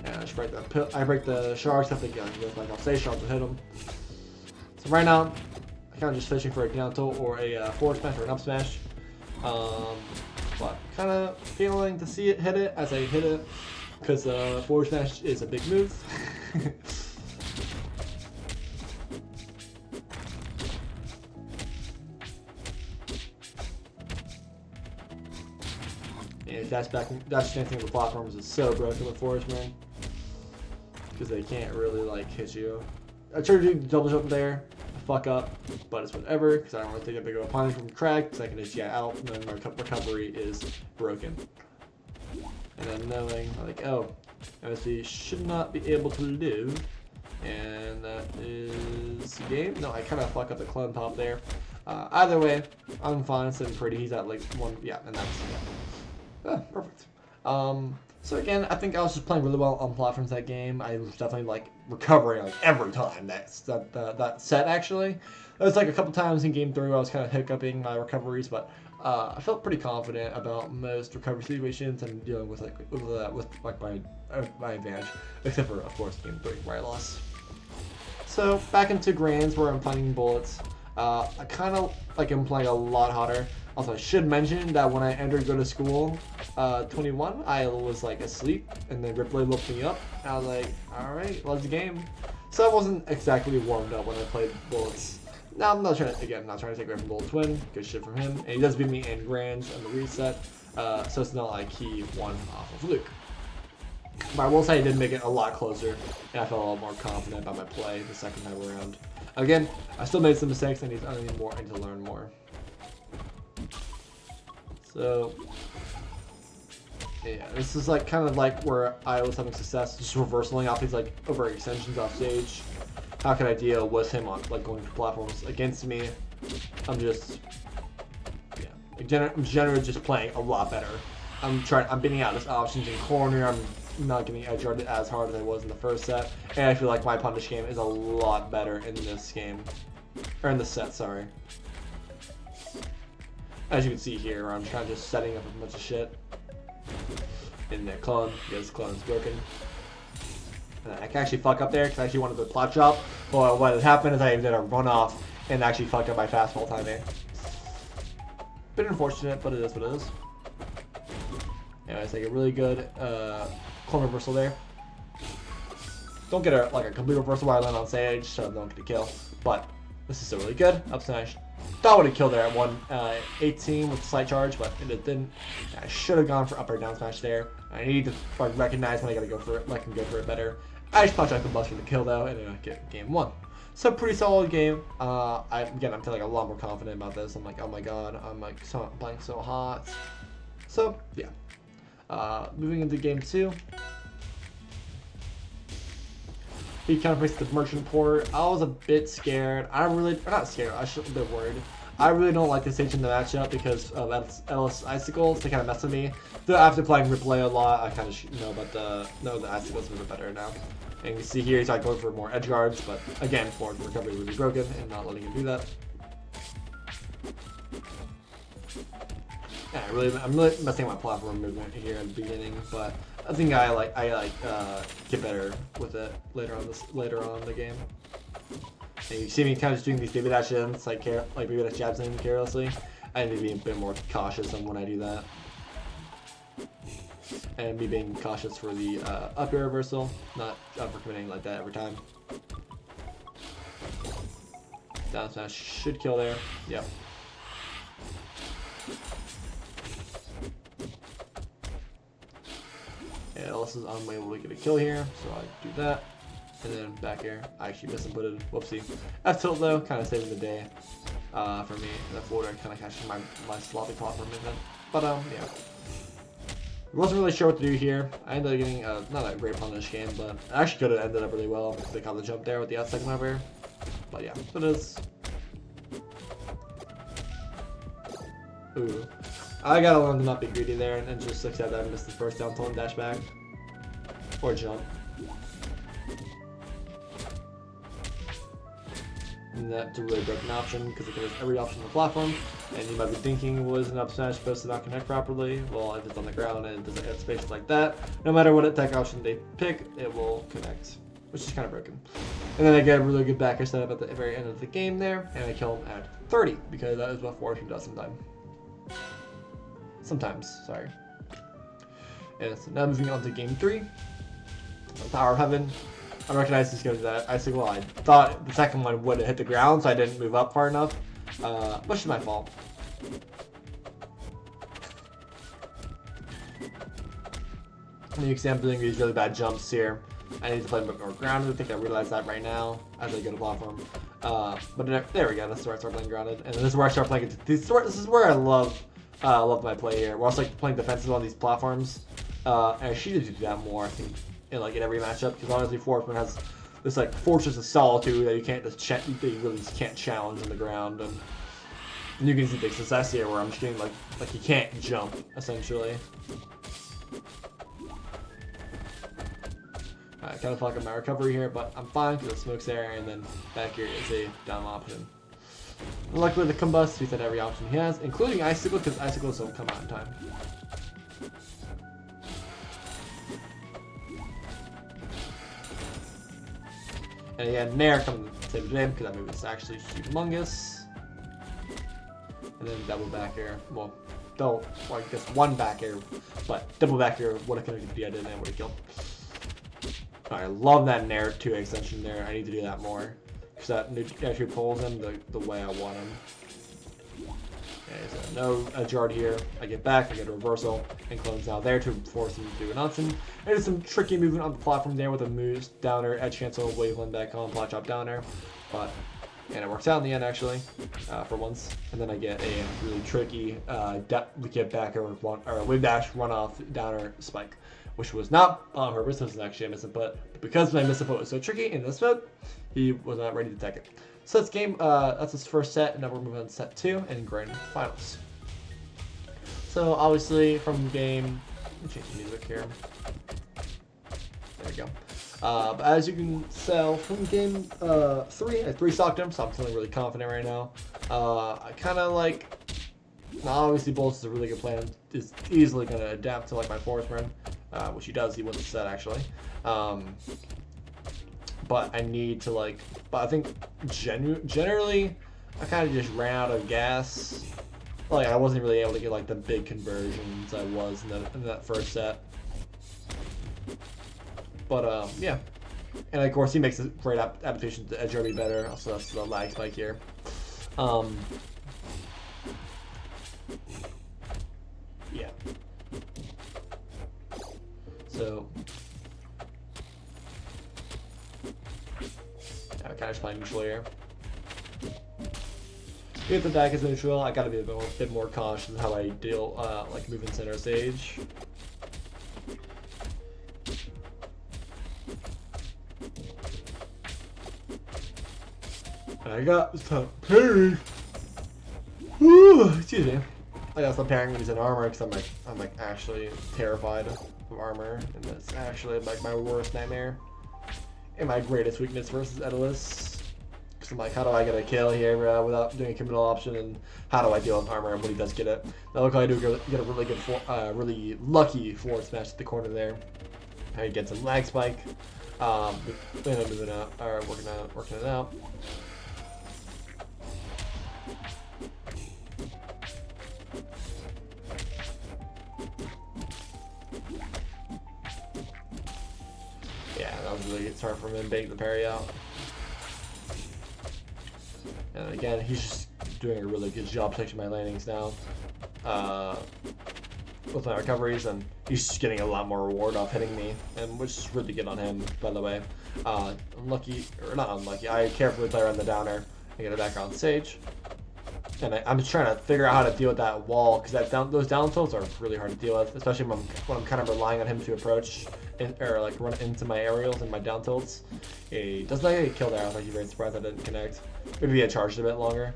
And I just break the shards. I think like I'll say shards will hit him. So right now, I'm kind of just fishing for a down tilt or a forward smash or an up smash. But kind of feeling to see it hit it as I hit it because forward smash is a big move. Dash dancing with the platforms is so broken with forward smash because they can't really like hit you. I tried to do double jump there, I fuck up, but it's whatever because I don't want to take a big of a punish from Craig because I can just get out and then my recovery is broken. And then knowing like, oh, MSV should not be able to live, and that is the game. No, I kind of fuck up the clone pop there. Either way, I'm fine, sitting pretty. He's at like 1, yeah, and that's. Perfect. So again, I think I was just playing really well on platforms that game. I was definitely like recovering like every time that set actually. There was like a couple times in game 3 where I was kind of hiccuping my recoveries, but I felt pretty confident about most recovery situations and dealing with my advantage, except for of course game 3 where I lost. So back into grands where I'm finding bullets. I kind of like am playing a lot hotter. Also, I should mention that when I entered go to school, 21, I was like asleep, and then Ripley looked me up, and I was like, alright, let's game. So I wasn't exactly warmed up when I played bullets. Now I'm not trying to take away from Bullet Twin, good shit from him, and he does beat me in grands on the reset, so it's not like he won off of Luke. But I will say he did make it a lot closer, and I felt a lot more confident about my play the second time around. Again, I still made some mistakes, and I need to learn more. So, yeah, this is like kind of like where I was having success, just reversaling off these like over extensions off stage. How can I deal with him on like going for platforms against me? I'm just, yeah, I'm generally just playing a lot better. I'm beating out his options in corner. I'm not getting edge guarded as hard as I was in the first set, and I feel like my punish game is a lot better in this game, or in this set, sorry. As you can see here, I'm kind of just setting up a bunch of shit in their clone, because clone is broken. And I can actually fuck up there, because I actually wanted the plot drop, but what had happened is I did a run off, and actually fucked up my fastball timing. Bit unfortunate, but it is what it is. Anyways, like a really good clone reversal there. Don't get a complete reversal while I land on stage, so I don't get a kill. But this is still really good. Up smash. Thought I would have killed there at 118 with slight charge, but it didn't. I should have gone for up or down smash there. I need to recognize when I gotta go for it. I can go for it better. I just punch out the bust for the kill though, and then I get game 1. So pretty solid game. I'm feeling a lot more confident about this. I'm like, oh my god, I'm playing so hot. So yeah. Moving into game 2. He kind of makes the merchant port. I was a bit scared. Not scared, I should be worried. I really don't like this stage in the matchup because of Ellis Icicles. They kind of mess with me. Though after playing Replay a lot, I kind of know about the Icicles a bit better now. And you can see here he's like going for more edge guards, but again, forward recovery would be broken and not letting him do that. Yeah, I'm really messing with my platform movement here at the beginning, but I think I get better with it later on in the game. And you see me kind of just doing these baby dashes, like baby dash jabs in carelessly. I need to be a bit more cautious on when I do that. And me being cautious for the up air reversal, not overcommitting like that every time. Down smash should kill there. Yep. And Ellis is unable to get a kill here, so I do that. And then back air, I actually misinputted. Whoopsie. F tilt though, kind of saving the day for me. That forward kind of catching my sloppy platform movement. But yeah. Wasn't really sure what to do here. I ended up getting not a great punish game, but I actually could have ended up really well because they caught the jump there with the out second over air. But yeah, it is. Ooh. I gotta learn to not be greedy there and just accept that I missed the first down tilt and dash back. Or jump. And that's a really broken option because it covers every option on the platform. And you might be thinking, was an up smash supposed to not connect properly? Well, if it's on the ground and it doesn't have spaces like that, no matter what attack option they pick, it will connect, which is kind of broken. And then I get a really good backer setup at the very end of the game there, and I kill him at 30 because that is what Fortune does sometimes, sorry. And so now moving on to game 3. Tower of Heaven. I recognize this goes that Icicle. I thought the second one would have hit the ground, so I didn't move up far enough. Which is my fault. And you can see I'm doing these really bad jumps here. I need to play a bit more grounded. I think I realize that right now as I go to platform. But there we go. That's where I start playing grounded, and this is where I start playing. This is where I love my play here. We're also playing defensive on these platforms, and I should do that more. I think in every matchup, because honestly, Fortune has this Fortress of Solitude that you can't just you really just can't challenge on the ground, and you can see the success here where I'm just getting like you can't jump essentially. I kind of fuck up my recovery here, but I'm fine because the smoke's there, and then back here is a down option. And luckily, the combust he's at every option he has, including Icicle, because Icicles don't come out in time. And again, Nair coming to save the day because that move is actually humongous. And then double back air. Well, I guess one back air, but double back air would have connected the edge and would have killed. I love that Nair 2 extension there. I need to do that more because that actually pulls him the way I want him. Okay, so no edge guard here. I get back, I get a reversal, and clone's now there to force him to do an option. And there's some tricky movement on the platform there with a moose, downer, edge cancel, waveland back on, plot drop downer. And it works out in the end actually, for once. And then I get a really tricky get back or wave dash run off downer spike, which was not on purpose. This was actually a misinput. But because my misinput was so tricky in this mode, he was not ready to attack it. So that's that's his first set, and now we're moving on to set 2 and grand finals. So obviously from game, let me change the music here. There we go. But as you can tell from game 3, I 3-stocked him, so I'm feeling really confident right now. I kind of like, now obviously Bolts is a really good plan. Is easily going to adapt to like my forest run, which he does. He wins the set actually. But I need to like, but I think generally I kind of just ran out of gas. Like I wasn't really able to get like the big conversions I was in that first set. But yeah, and of course he makes a great adaptation to edge RB better. Also that's the lag spike here. Yeah. So I'm kind of just playing neutral here. If the deck is neutral, I gotta be a bit more cautious in how I deal, like moving center stage. And I got some parry. Excuse me. I got some parrying when he's in armor because I'm like actually terrified of armor, and that's actually like my worst nightmare and my greatest weakness versus Edalus. Because I'm like, how do I get a kill here without doing a committal option, and how do I deal with armor when he does get it? Now look how I do get a really good, really lucky forward smash at the corner there. How he gets a lag spike. Moving out, or working it out. Yeah, that was really good start from him, baiting the parry out. And again, he's just doing a really good job protecting my landings now. With my recoveries, and he's just getting a lot more reward off hitting me, and which is really good on him, by the way. Unlucky, or not unlucky, I carefully play around the downer and get it back on stage. And I'm just trying to figure out how to deal with that wall, because those down tilts are really hard to deal with, especially when I'm kind of relying on him to approach or like run into my aerials and my down tilts. He does not get killed there. I was actually very surprised I didn't connect. Maybe he had charged a bit longer.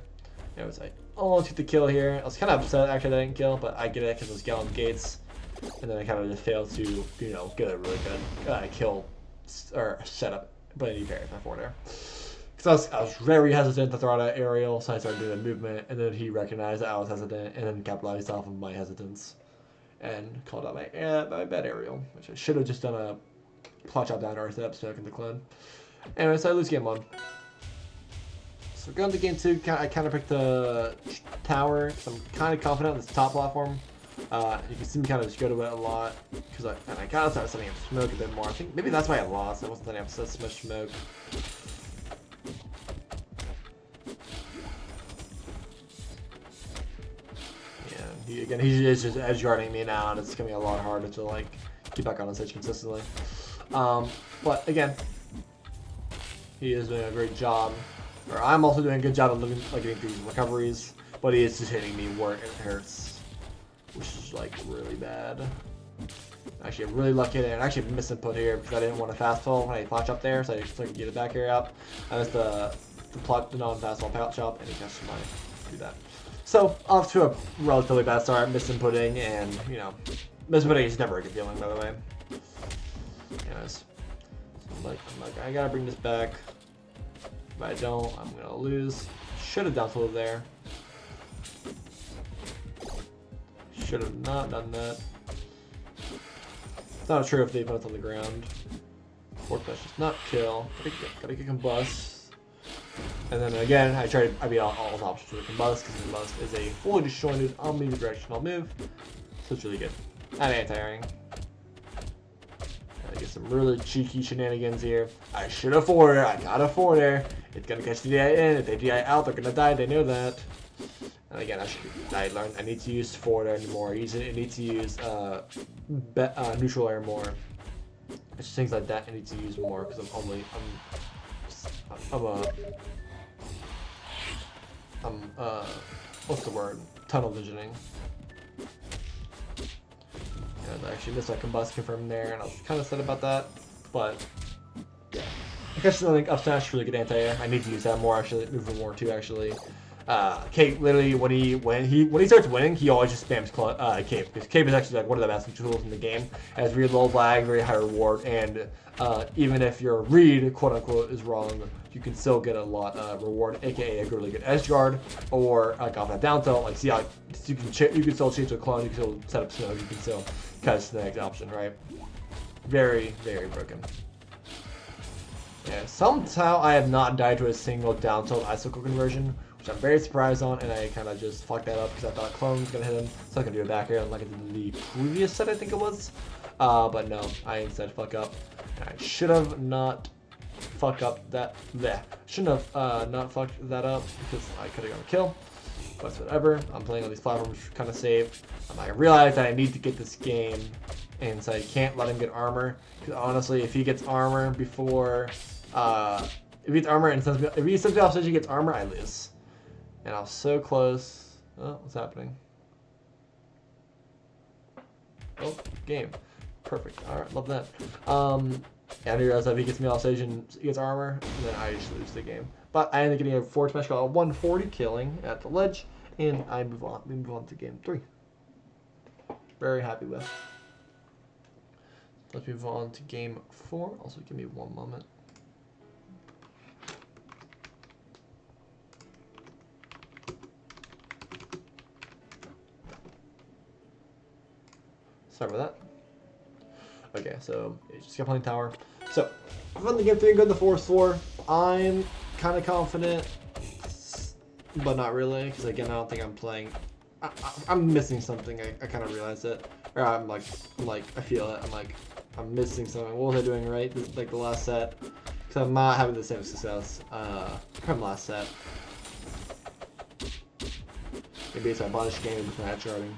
It was like, almost get the kill here. I was kind of upset actually that I didn't kill, but I get it because it was Gallon Gates. And then I kind of just failed to, you know, get a really good kill or setup, but he parried my forward air. Because I was very hesitant to throw out an aerial, so I started doing a movement, and then he recognized that I was hesitant, and then capitalized off of my hesitance, and called out my bad aerial, which I should have just done a plot chop down or setup so I can decline. Anyway, so I lose game 1. So going to game 2, I kind of picked the tower, because I'm kind of confident on this top platform. You can see me kind of just go to it a lot, because I kind of started setting up smoke a bit more. I think maybe that's why I lost. I wasn't setting up so much smoke. Yeah, he's just edge guarding me now, and it's becoming a lot harder to like keep back on the stage consistently. But again, he is doing a great job. Or I'm also doing a good job of getting through these recoveries, but he is just hitting me where it hurts, which is like really bad. Actually, I'm really lucky there, and I actually missed input here because I didn't want to fast fall when I plot up there, so I could get it back here out. I missed the non-fast fall pallet chop, and he catches my do that. So off to a relatively bad start, missed inputting, and you know, misinputting is never a good feeling, by the way. Anyways, so I'm like, I gotta bring this back. If I don't, I'm gonna lose. Should have down tilted there. Should have not done that. It's not sure if they put it on the ground. Fork dash does not kill. Gotta get combust. And then again, I beat all options for the combust, because combust is a fully disjointed omnidirectional move. So it's really good. And anti-airing. I get some really cheeky shenanigans here. I should have forwarded. I got a forwarder. It's gonna catch the DI in. If they DI out, they're gonna die. They know that. And again, I learned I need to use forwarder more. I need to use neutral air more. It's just things like that I need to use more, because what's the word? Tunnel visioning. And I actually missed my combust confirmed there, and I was kind of sad about that, but yeah. I guess I think up smash really good anti-air. I need to use that more actually, move more too actually. Cape literally when he starts winning, he always just spams Cape, because Cape is actually like one of the best tools in the game. It has very low lag, very high reward, and even if your read quote unquote is wrong, you can still get a lot of reward, aka a really good edge guard, or like off that down tilt. Like see how you can still change to a clone, you can still set up snow, you can still catch the next option, right? Very broken. Yeah, somehow I have not died to a single down tilt icicle conversion, which I'm very surprised on, and I kind of just fucked that up because I thought clone was gonna hit him, so I can do a back air like I did in the previous set, I think it was. But no, I instead fuck up. And I should have not fuck up that. Bleh. Shouldn't have not fucked that up because I could have got a kill. But whatever. I'm playing on these platforms kind of safe. I realized that I need to get this game, and so I can't let him get armor. Because honestly, if he gets armor before, if he gets armor and if he sends me off stage, he gets armor, I lose. And I was so close. Oh, what's happening? Oh, game. Perfect. Alright, love that. And I realized that if he gets me off stage and he gets armor, then I just lose the game. But I ended up getting a forward smash call 140 killing at the ledge, and I move on. We move on to game 3. Very happy with. Let's move on to game 4. Also, give me one moment. Sorry about that. Okay, so just kept playing tower. So I've run the game 3 and go to the forest 4. I'm kind of confident, but not really, because again, I don't think I'm playing. I'm missing something. I kind of realize it, or I'm like I feel it. I'm missing something. What was I doing right? Like the last set, because I'm not having the same success from last set. Maybe it's my bonish game with my edge guarding.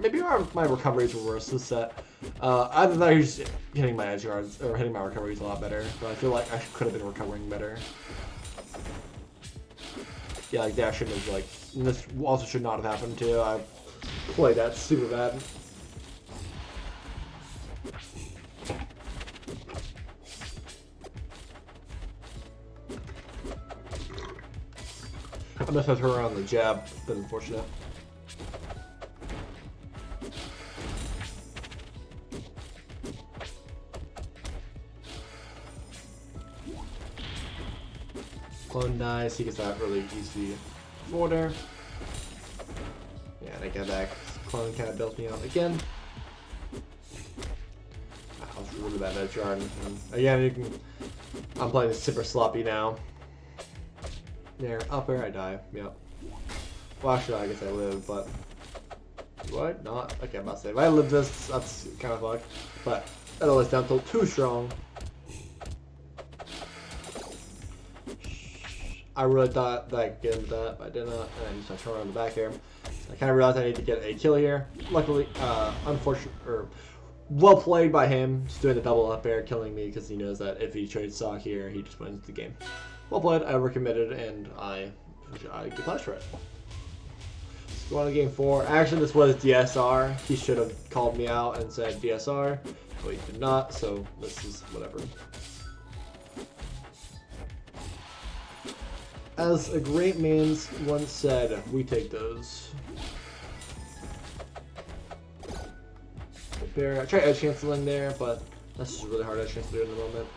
Maybe my recoveries were worse this set. I thought he was hitting my edge guards or hitting my recoveries a lot better, but I feel like I could have been recovering better. Yeah, like that shouldn't have this also should not have happened too. I played that super bad. I must have her on the jab, but unfortunate. Clone dies, he gets that really easy order. Yeah, and I get back. Clone kind of built me up again. I was really bad at guard. Again, I'm playing super sloppy now. There, up air, I die. Yep. Well, actually, I guess I live, but do I not? Okay, I'm about to say if I live this, that's kind of fucked. But that always down tilt too strong. I really thought that I could get into that, but I did not, and I just tried to turn around the back air. So I kind of realized I need to get a kill here. Luckily, unfortunate or well played by him, just doing the double up air, killing me because he knows that if he trades stock here, he just wins the game. Well played, I overcommitted, and I get punished for it. So going to game 4. Actually, this was DSR. He should have called me out and said DSR, but he did not, so this is whatever. As a great man once said, we take those. I tried edge canceling there, but that's just really hard edge cancel to do in the moment.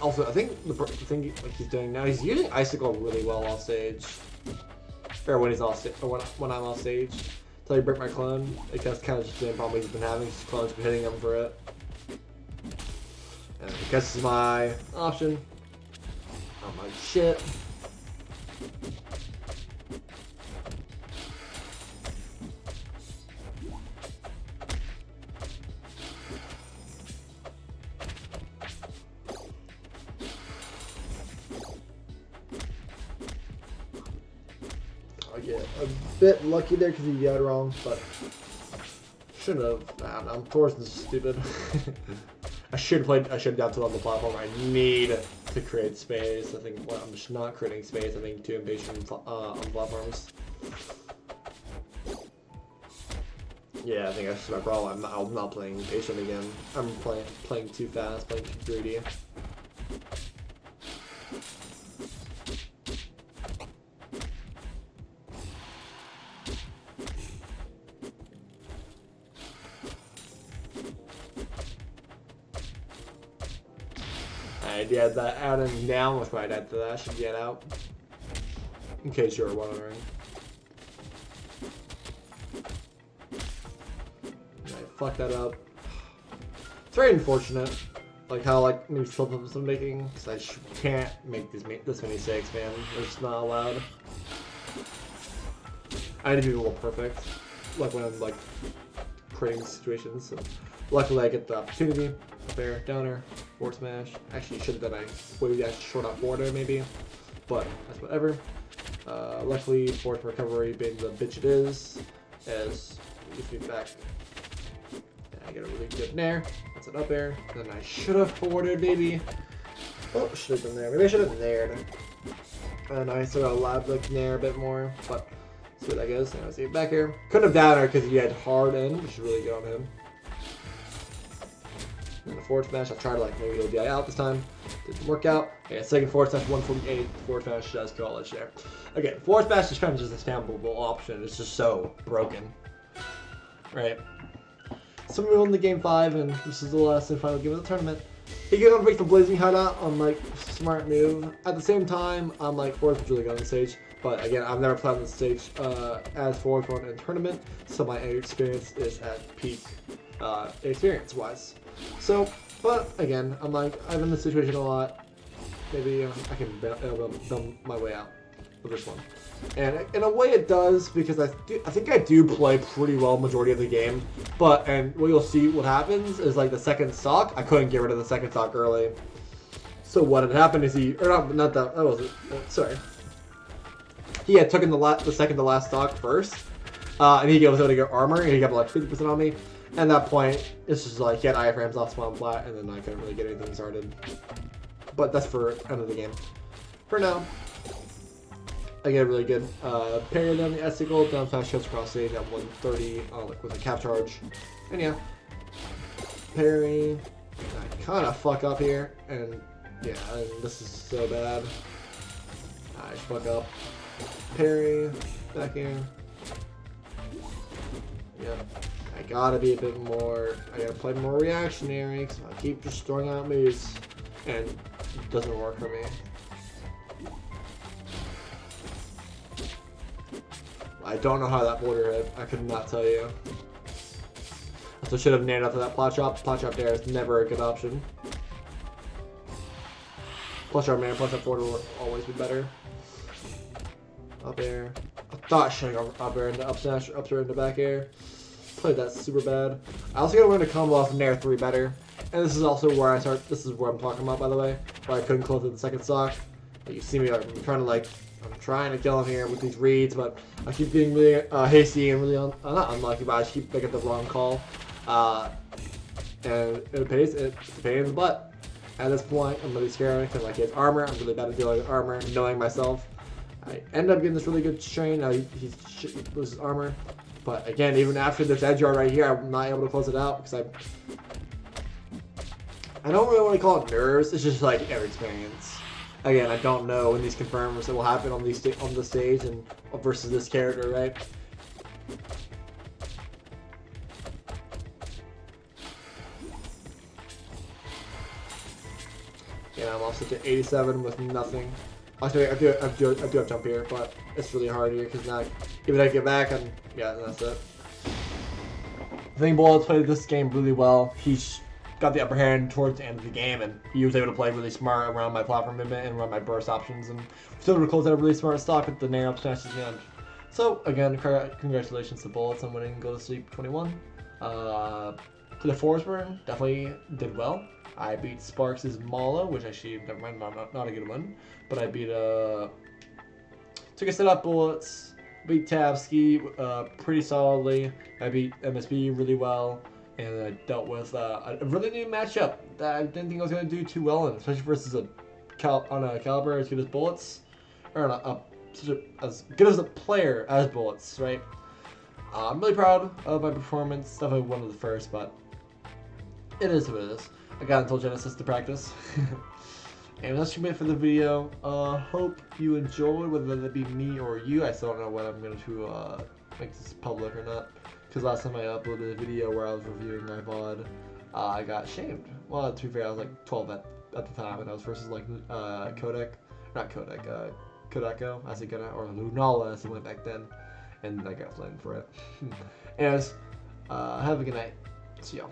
Also, I think the thing like he's doing now, he's using Icicle really well off stage. Or when he's off stage, or when I'm off stage. Until he break my clone. Like that's kind of just the same problem he's been having. His clone's been hitting him for it. And I guess this is my option. Oh my shit. I get a bit lucky there because he got it wrong, but should have. Nah, I'm forced. This is stupid. I should have down to on the platform. I need to create space. I think I'm just not creating space. I think too impatient on platforms. Yeah, I think that's my problem. I'm not playing patient again. I'm playing too fast, playing too greedy. And yeah, that out and down with my dad to that should get out. In case you were wondering. I fucked that up. It's very unfortunate. Like how like new flip-ups I'm making, because I can't make this many mistakes, man. They're just not allowed. I need to be a little perfect, like when I'm like creating situations. So luckily I get the opportunity. Up air, downer, forward smash. Actually, should have done a way that short out forward air maybe, but that's whatever. Luckily, forward recovery being the bitch it is, as it gets me back. And I get a really good nair. That's an up air. Then I should have forwarded maybe. Oh, should have done there. Maybe I should have naired. And I sort of allowed like nair a bit more, but see what that goes. Now I see it back here. Couldn't have downer because he had hard in, which is really good on him. And the forward smash, I tried to like maybe go DI out this time. Didn't work out. Okay, second forward smash, 148. Forward smash does college there. Again, forward smash is kind of just a spammable option. It's just so broken. Right. So we won the game 5, and this is the last and final game of the tournament. He can break the blazing hideout on like smart move. At the same time, I'm like fourth really good on the stage. But again, I've never played on the stage as forward one in a tournament, so my experience is at peak experience wise. So, but again, I'm like, I've been in this situation a lot. Maybe I can build my way out with this one. And in a way it does, because I think I do play pretty well majority of the game. But, and what you'll see what happens is like the second stock, I couldn't get rid of the second stock early. So what had happened is he, or not that wasn't, sorry. He had taken the second to last stock first. And he was able to get armor, and he got like 50% on me. And at that point, it's just like he had iframes off spawn flat, and then I couldn't really get anything started. But that's for end of the game. For now, I get a really good parry down the S-Sickle, down smash shots across stage at 130 like with a cap charge. And yeah, parry. I kind of fuck up here, and yeah, and this is so bad. I fuck up. Parry, back in. Yeah. I gotta be a bit more, I gotta play more reactionary, because I keep just throwing out moves, and it doesn't work for me. I don't know how that border hit, I could not tell you. So should have nailed after that plot chop there is never a good option. Plus our man, plus that forward will always be better. Up air. I thought showing up air into up smash, up air into back air. Played that super bad. I also gotta learn to combo off Nair 3 better. And this is also where this is where I'm talking about, by the way, where I couldn't close with the second stock. But you see me, like, I'm trying to kill him here with these reads, but I keep getting really hasty and really, not unlucky, but I just keep making the wrong call. And it pays, it's a pain in the butt. At this point, I'm really scared because like he has armor, I'm really bad at dealing with armor, knowing myself. I end up getting this really good strain, now he loses armor. But again, even after this edge guard right here, I'm not able to close it out because I don't really want to call it nerves. It's just like every experience. Again, I don't know when these confirms that will happen on the stage and versus this character, right? Yeah, I'm also to 87 with nothing. Actually, I do have jump here, but it's really hard here because now even if I get back, and yeah, that's it. I think Bullets played this game really well. He got the upper hand towards the end of the game, and he was able to play really smart around my platform movement and around my burst options, and still able to close out a really smart stock with the nair up smash at the end. So again, congratulations to Bullets on winning Go to Sleep 21. To the Forest Burn, definitely did well. I beat Sparks' Mala, which actually, never mind, not a good one. But I beat, took a set up Bullets, beat Tabsky pretty solidly. I beat MSB really well, and I dealt with a really new matchup that I didn't think I was going to do too well in, especially versus a caliber as good as Bullets, or as good as a player as Bullets, right? I'm really proud of my performance. Definitely one of the first, but it is what it is. I got until Genesis to practice. And that's it for the video. Hope you enjoyed, whether that be me or you. I still don't know when I'm going to make this public or not. Because last time I uploaded a video where I was reviewing my VOD, I got shamed. Well, to be fair, I was like 12 at at the time, and I was versus like Kodeko, or Lunala as it went back then, and I got flamed for it. Anyways, have a good night. See y'all.